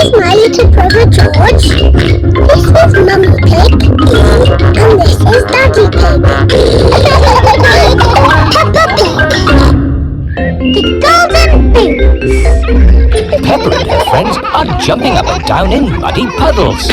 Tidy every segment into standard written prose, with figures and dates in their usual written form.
is my little brother George. This is Mummy Pig. And this is Daddy Pig. Peppa Pig. The Golden Boots. Peppa and her friends are jumping up and down in muddy puddles.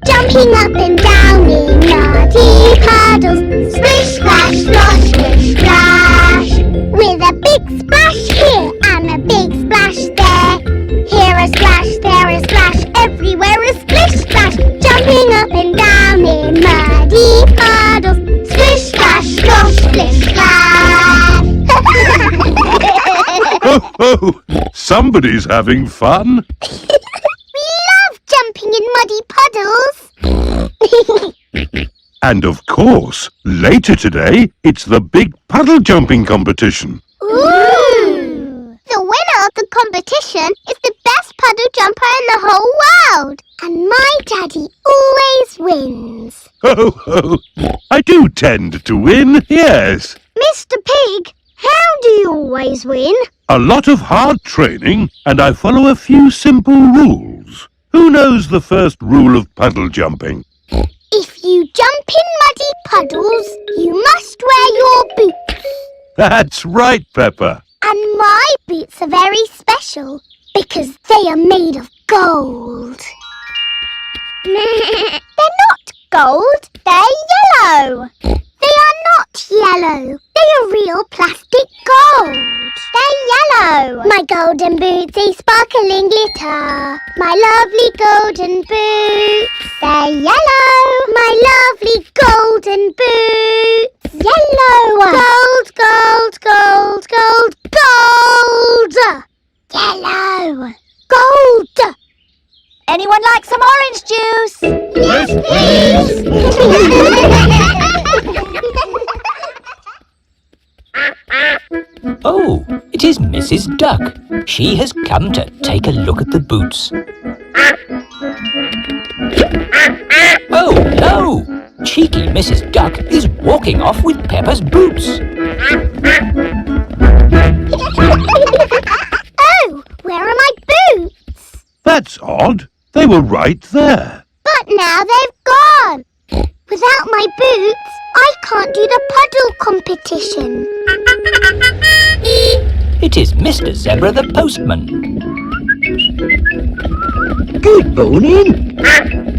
Jumping up and down in muddy puddles. Splish, splash, splosh, splish, splash. With a big splash here and a big splash there. Here a splash, there a splash, everywhere a splish, splash. Jumping up and down in muddy puddles. Splish, splash, splosh, splish, splash. Oh, somebody's having fun. We love jumping in muddy puddles. And of course, later today, it's the big puddle jumping competition. Ooh! The winner of the competition is the best puddle jumper in the whole world. And my daddy always wins. Oh, I do tend to win, yes. Mr. Pig, how do you always win? A lot of hard training, and I follow a few simple rules. Who knows the first rule of puddle jumping? If you jump in muddy puddles, you must wear your boots. That's right, Peppa. And my boots are very special because they are made of gold. They're not gold, they're yellow. They are not yellow. They are real plastic gold. They're yellow. My golden boots, they sparkling glitter. My lovely golden boots, they're yellow. My lovely golden boots, yellow. Gold, gold, gold, gold, gold. Yellow. Gold. Anyone like some orange juice? Yes, please. Oh, it is Mrs. Duck. She has come to take a look at the boots. Oh, no! Cheeky Mrs. Duck is walking off with Peppa's boots. Oh, where are my boots? That's odd. They were right there. But now they've gone. Without my boots, I can't do the puddle competition. It is Mr. Zebra the postman. Good morning.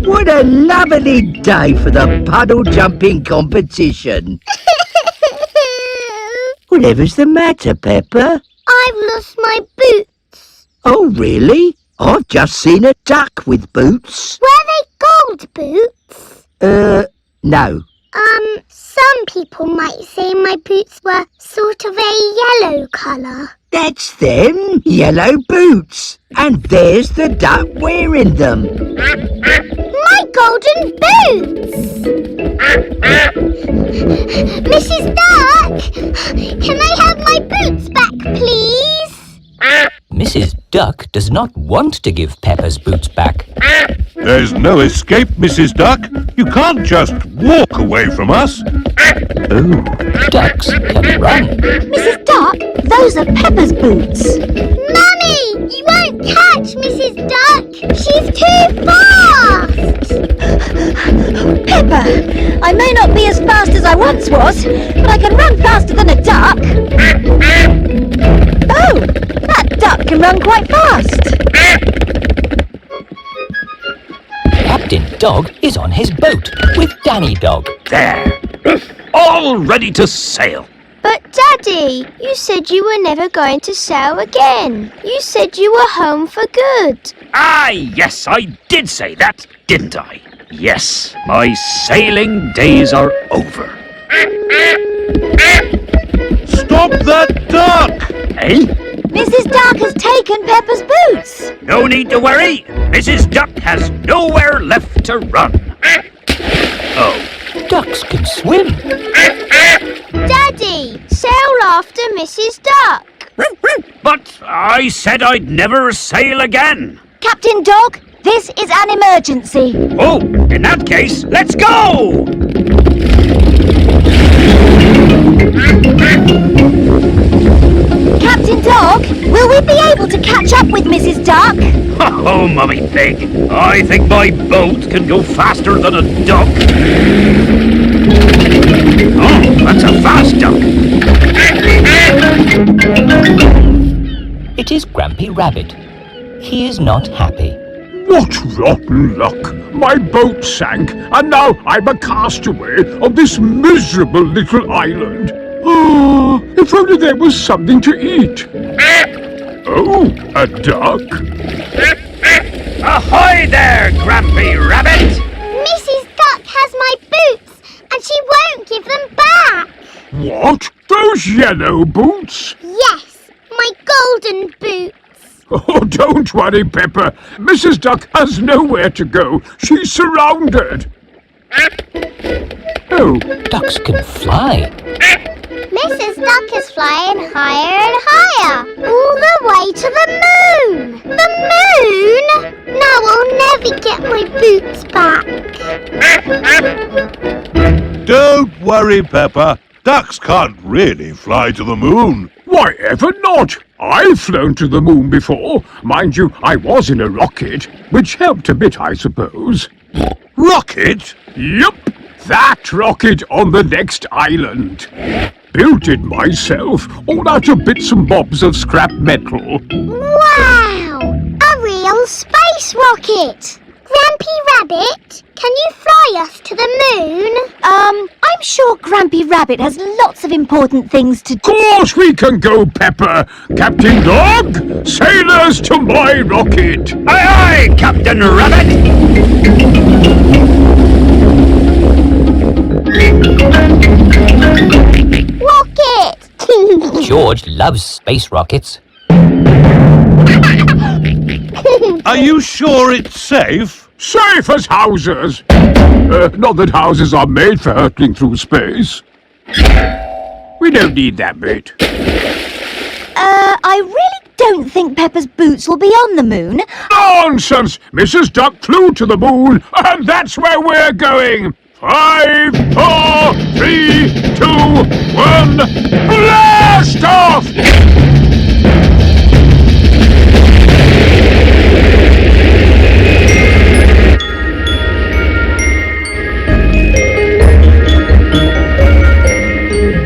What a lovely day for the puddle jumping competition. Whatever's the matter, Peppa? I've lost my boots. Oh, really? I've just seen a duck with boots. Were they gold boots? No. Some people might say my boots were sort of a yellow colour. That's them, yellow boots. And there's the duck wearing them. My golden boots! Mrs. Duck, can I have my boots back, please? Mrs. Duck does not want to give Peppa's boots back. There's no escape, Mrs. Duck. You can't just walk away from us. Oh, ducks can run. Mrs. Duck, those are Peppa's boots. Mummy, you won't catch Mrs. Duck. She's too fast. Peppa, I may not be as fast as I once was, but I can run faster than a duck. Oh, that duck can run quite fast. Captain Dog is on his boat with Danny Dog. There, all ready to sail. But Daddy, you said you were never going to sail again. You said you were home for good. Ah, yes, I did say that, didn't I? Yes, my sailing days are over. Stop that duck! Eh? Mrs. Duck has taken Peppa's boots. No need to worry. Mrs. Duck has nowhere left to run. Oh. Ducks can swim. Daddy, sail after Mrs. Duck. But I said I'd never sail again. Captain Dog, this is an emergency. Oh, in that case, let's go! Captain Dog, will we be able to catch up with Mrs. Duck? Oh, Mummy Pig, I think my boat can go faster than a duck. Oh, that's a fast duck. It is Grampy Rabbit. He is not happy. What rotten luck! My boat sank, and now I'm a castaway on this miserable little island. Oh, if only there was something to eat. Oh, a duck? Ahoy there, Grampy Rabbit! Mrs. Duck has my boots, and she won't give them back. What? Those yellow boots? Yes, my golden boots. Oh, don't worry, Peppa. Mrs. Duck has nowhere to go. She's surrounded. Oh, Ducks can fly. Mrs. Duck is flying higher and higher, all the way to the moon. The moon? Now I'll never get my boots back. Don't worry, Peppa. Ducks can't really fly to the moon. why ever not? I've flown to the moon before. Mind you, I was in a rocket, which helped a bit, I suppose. Rocket? Yup, that rocket on the next island. Built it myself, all out of bits and bobs of scrap metal. Wow! A real space rocket! Grampy Rabbit, can you fly us to the moon? I'm sure Grampy Rabbit has lots of important things to do. Of course we can go, Peppa. Captain Dog, sailors to my rocket. Aye, aye, Captain Rabbit! Rocket! George loves space rockets. Are you sure it's safe? Safe as houses. Not that houses are made for hurtling through space. We don't need that bit. I really don't think Peppa's boots will be on the moon. Nonsense! Mrs. Duck flew to the moon, and that's where we're going. 5, 4, 3, 2, 1, blast off!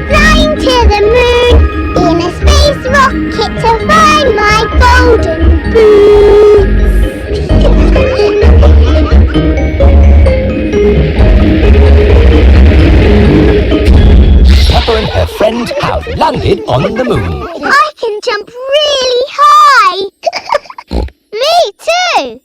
Flying to the moon in a space rocket to find my golden boots. Peppa and her friend have landed on the moon. I can jump really high. Me too.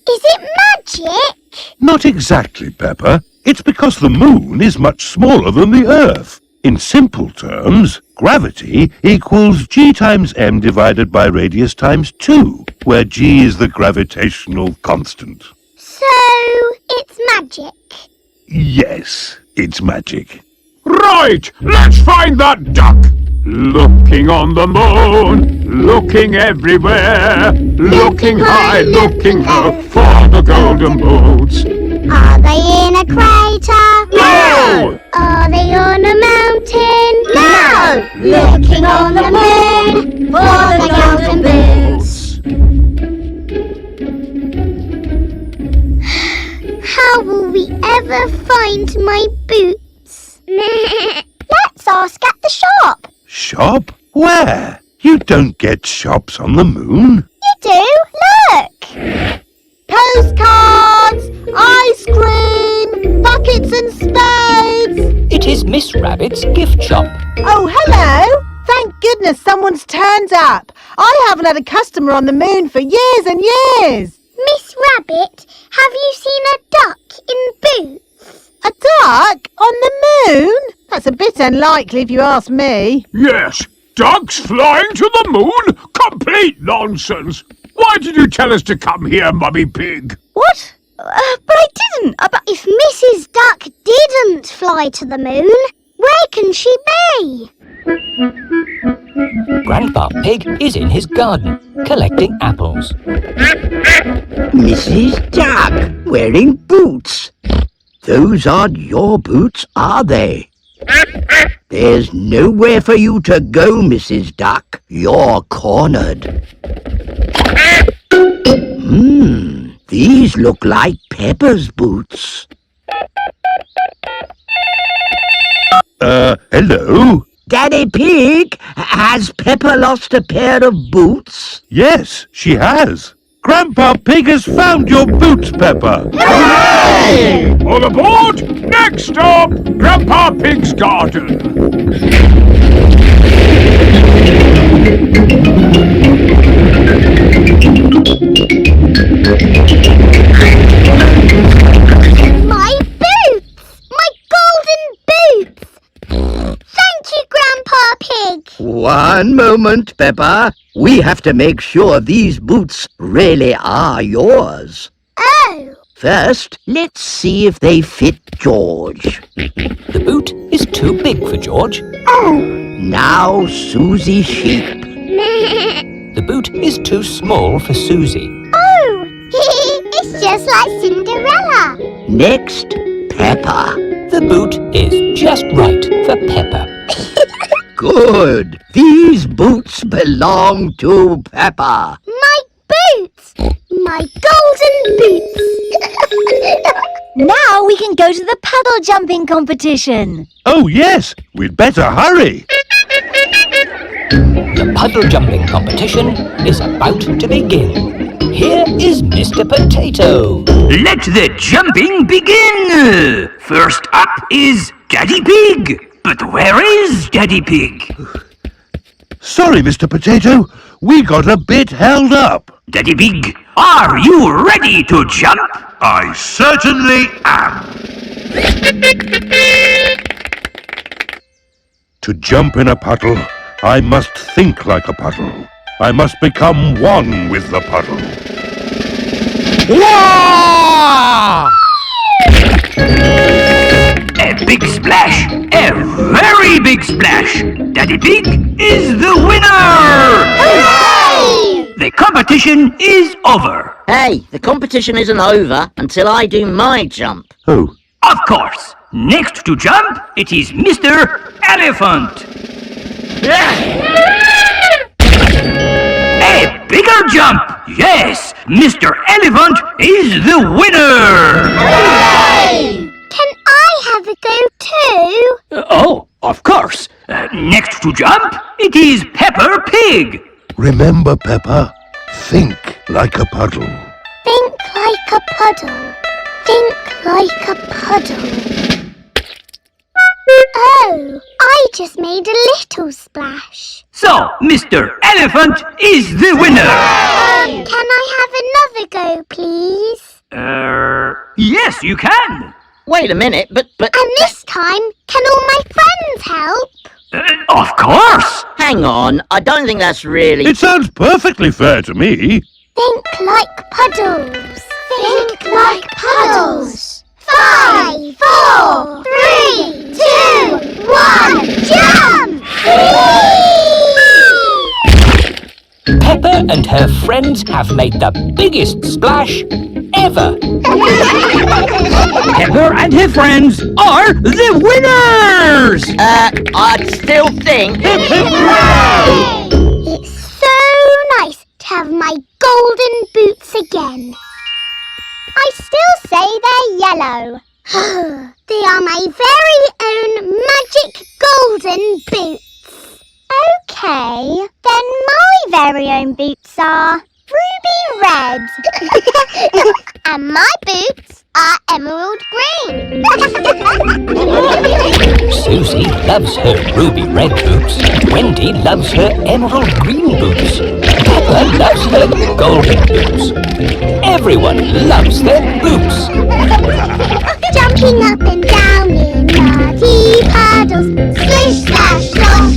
Is it magic? Not exactly, Peppa. It's because the moon is much smaller than the Earth. In simple terms, gravity equals g times m divided by radius times 2, where g is the gravitational constant. So, it's magic. Yes, it's magic. Right, let's find that duck. Looking on the moon, looking everywhere, looking high, looking low for the golden boots. Are they in a crater? No! Are they on a mountain? No! Looking on the moon for the golden boots. How will we ever find my boots? Let's ask at the shop. Shop? Where? You don't get shops on the moon. You do, look! Postcards, ice cream, buckets and spades. It is Miss Rabbit's gift shop. Oh, hello! Thank goodness someone's turned up. I haven't had a customer on the moon for years and years. Miss Rabbit, have you seen a duck in boots? A duck on the moon? That's a bit unlikely if you ask me. Yes, ducks flying to the moon? Complete nonsense. Why did you tell us to come here, Mummy Pig? What? But I didn't. If Mrs. Duck didn't fly to the moon, where can she be? Grandpa Pig is in his garden, collecting apples. Mrs. Duck, wearing boots. Those aren't your boots, are they? There's nowhere for you to go, Mrs. Duck. You're cornered. These look like Peppa's boots. Hello? Daddy Pig, has Peppa lost a pair of boots? Yes, she has. Grandpa Pig has found your boots, Peppa. All aboard! Next stop, Grandpa Pig's garden. My boots! My golden boots! Thank you, Grandpa Pig. One moment, Peppa. We have to make sure these boots really are yours. Oh, First, let's see if they fit George. The boot is too big for George. Now, Susie Sheep. The boot is too small for Susie. oh, it's just like Cinderella. Next, Peppa. The boot is just right for Peppa. Good. These boots belong to Peppa. My boots! My golden boots! Now we can go to the puddle jumping competition. Oh, yes, we'd better hurry. The puddle jumping competition is about to begin. Here is Mr. Potato. Let the jumping begin! First up is Daddy Pig. But where is Daddy Pig? Sorry, Mr. Potato. We got a bit held up. Daddy Pig, are you ready to jump? I certainly am. To jump in a puddle, I must think like a puddle. I must become one with the puddle. A big splash! A very big splash! Daddy Pig is the winner! Hooray! The competition is over. Hey, the competition isn't over until I do my jump. Oh, Of course, next to jump, it is Mr. Elephant. A bigger jump! Yes, Mr. Elephant is the winner! Can I have a go too? Oh, of course. Next to jump, it is Peppa Pig. remember, Peppa, think like a puddle. Think like a puddle. Think like a puddle. Oh, I just made a little splash. So, Mr. Elephant is the winner. Can I have another go, please? Yes, you can. Wait a minute, but And this time, can all my friends help? Of course. hang on, I don't think that's really... It sounds perfectly fair to me. Think like puddles. Think like puddles. 5, 4, 3, 2, 1, jump! Peppa and her friends have made the biggest splash ever. Peppa and her friends are the winners. I'd still think... It's so nice to have my golden boots again. I still say they're yellow. They are my very own magic golden boots. Okay, then my very own boots are ruby red. And my boots are emerald green. Susie loves her ruby red boots. Wendy loves her emerald green boots. Peppa loves her golden boots. Everyone loves their boots. Jumping up and down in muddy puddles. Splish, splash, splash.